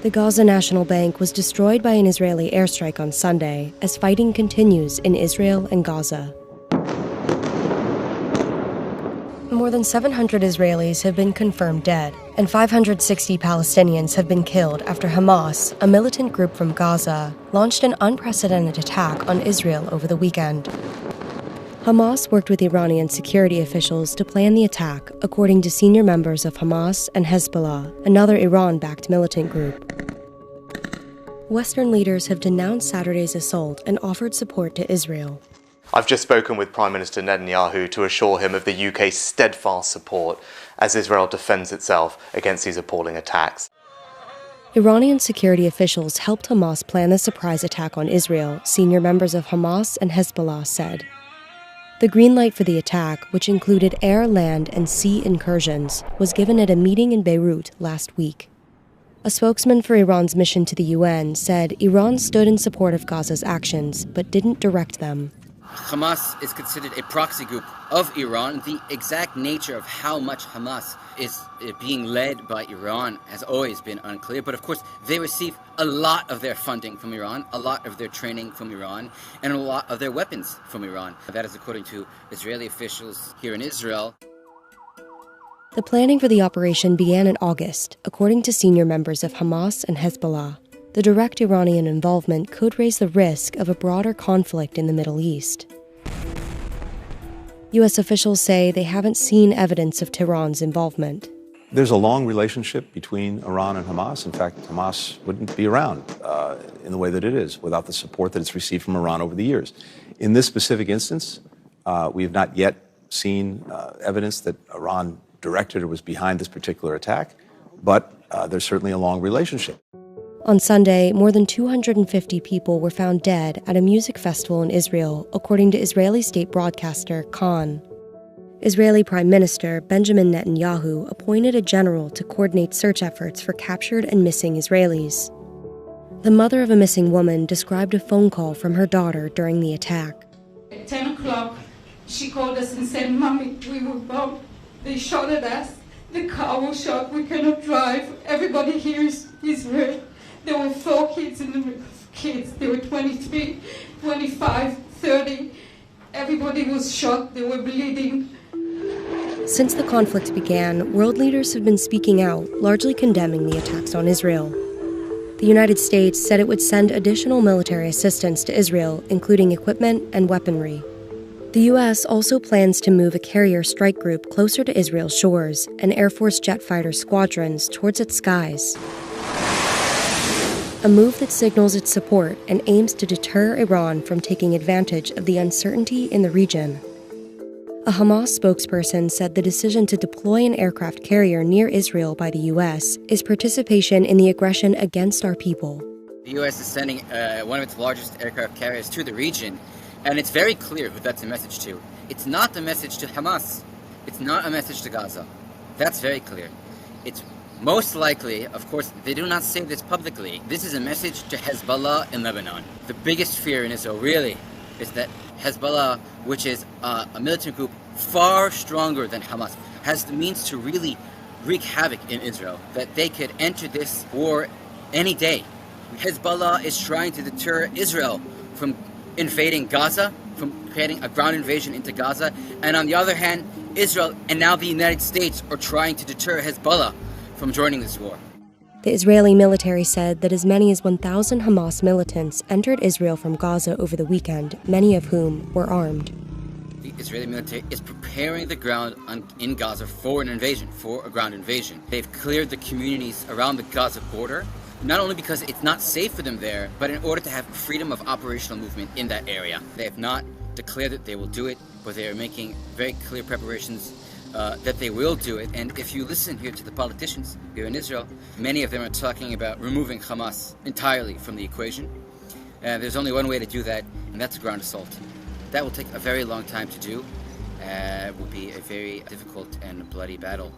The Gaza National Bank was destroyed by an Israeli airstrike on Sunday as fighting continues in Israel and Gaza. More than 700 Israelis have been confirmed dead, and 560 Palestinians have been killed after Hamas, a militant group from Gaza, launched an unprecedented attack on Israel over the weekend. Hamas worked with Iranian security officials to plan the attack, according to senior members of Hamas and Hezbollah, another Iran-backed militant group. Western leaders have denounced Saturday's assault and offered support to Israel. I've just spoken with Prime Minister Netanyahu to assure him of the UK's steadfast support as Israel defends itself against these appalling attacks. Iranian security officials helped Hamas plan the surprise attack on Israel, senior members of Hamas and Hezbollah said. The green light for the attack, which included air, land, and sea incursions, was given at a meeting in Beirut last week. A spokesman for Iran's mission to the UN said Iran stood in support of Gaza's actions, but didn't direct them. Hamas is considered a proxy group of Iran. The exact nature of how much Hamas is being led by Iran has always been unclear. But of course, they receive a lot of their funding from Iran, a lot of their training from Iran, and a lot of their weapons from Iran. That is according to Israeli officials here in Israel. The planning for the operation began in August, according to senior members of Hamas and Hezbollah. The direct Iranian involvement could raise the risk of a broader conflict in the Middle East. U.S. officials say they haven't seen evidence of Tehran's involvement. There's a long relationship between Iran and Hamas. In fact, Hamas wouldn't be around in the way that it is without the support that it's received from Iran over the years. In this specific instance, we have not yet seen evidence that Iran directed or was behind this particular attack, but there's certainly a long relationship. On Sunday, more than 250 people were found dead at a music festival in Israel, according to Israeli state broadcaster Khan. Israeli Prime Minister Benjamin Netanyahu appointed a general to coordinate search efforts for captured and missing Israelis. The mother of a missing woman described a phone call from her daughter during the attack. At 10 o'clock, she called us and said, "Mommy, we were bombed. They shot at us. The car was shot. We cannot drive. Everybody here is Israel." There were 4 kids in the kids. They were 23, 25, 30. Everybody was shot. They were bleeding. Since the conflict began, world leaders have been speaking out, largely condemning the attacks on Israel. The United States said it would send additional military assistance to Israel, including equipment and weaponry. The U.S. also plans to move a carrier strike group closer to Israel's shores and Air Force jet fighter squadrons towards its skies. A move that signals its support and aims to deter Iran from taking advantage of the uncertainty in the region. A Hamas spokesperson said the decision to deploy an aircraft carrier near Israel by the U.S. is participation in the aggression against our people. The U.S. is sending one of its largest aircraft carriers to the region, and it's very clear who that's a message to. It's not the message to Hamas. It's not a message to Gaza. That's very clear. It's most likely, of course, they do not say this publicly. This is a message to Hezbollah in Lebanon. The biggest fear in Israel, really, is that Hezbollah, which is a militant group far stronger than Hamas, has the means to really wreak havoc in Israel, that they could enter this war any day. Hezbollah is trying to deter Israel from invading Gaza, from creating a ground invasion into Gaza, and on the other hand, Israel and now the United States are trying to deter Hezbollah from joining this war. The Israeli military said that as many as 1,000 Hamas militants entered Israel from Gaza over the weekend, many of whom were armed. The Israeli military is preparing the ground in Gaza for an invasion, for a ground invasion. They've cleared the communities around the Gaza border, not only because it's not safe for them there, but in order to have freedom of operational movement in that area. They have not declared that they will do it, but they are making very clear preparations that they will do it. And if you listen here to the politicians here in Israel, many of them are talking about removing Hamas entirely from the equation. There's only one way to do that, and that's a ground assault. That will take a very long time to do. It will be a very difficult and bloody battle.